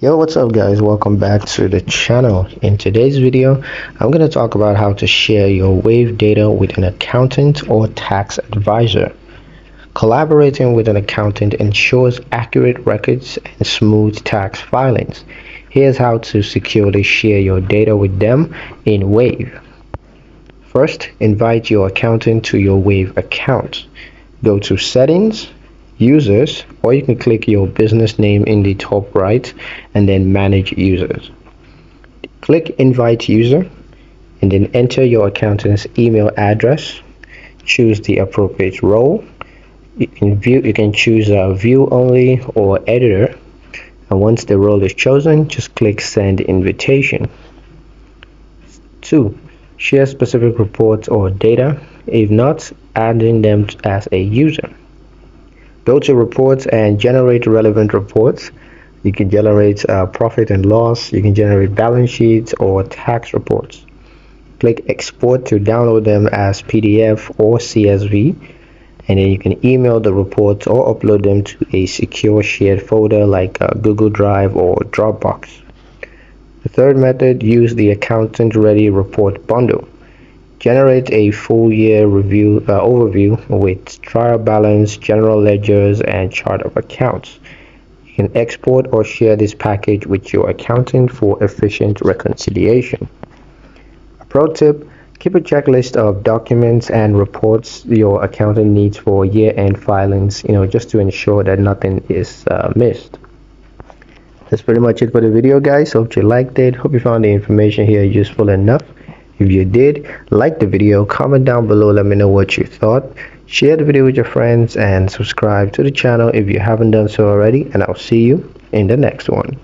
Yo, what's up guys? Welcome back to the channel. In today's video, I'm going to talk about how to share your wave data with an accountant or tax advisor. Collaborating with an accountant ensures accurate records and smooth tax filings. Here's how to securely share your data with them in Wave. First, invite your accountant to your Wave account. Go to Settings, Users, or you can click your business name in the top right and then Manage Users. Click Invite User and then enter your accountant's email address. Choose the appropriate role. You can choose View Only or Editor. And once the role is chosen, just click Send Invitation. 2. Share specific reports or data. If not, adding them as a user. Go to reports and generate relevant reports. You can generate profit and loss, you can generate balance sheets or tax reports. Click export to download them as PDF or CSV, and then you can email the reports or upload them to a secure shared folder like Google Drive or Dropbox. The third method, use the accountant ready report bundle. Generate a full year review overview with trial balance, general ledgers, and chart of accounts. You can export or share this package with your accountant for efficient reconciliation. A pro tip, keep a checklist of documents and reports your accountant needs for year-end filings, just to ensure that nothing is missed. That's pretty much it for the video, guys. Hope you liked it. Hope you found the information here useful enough. If you did, like the video, comment down below, let me know what you thought. Share the video with your friends and subscribe to the channel if you haven't done so already, and I'll see you in the next one.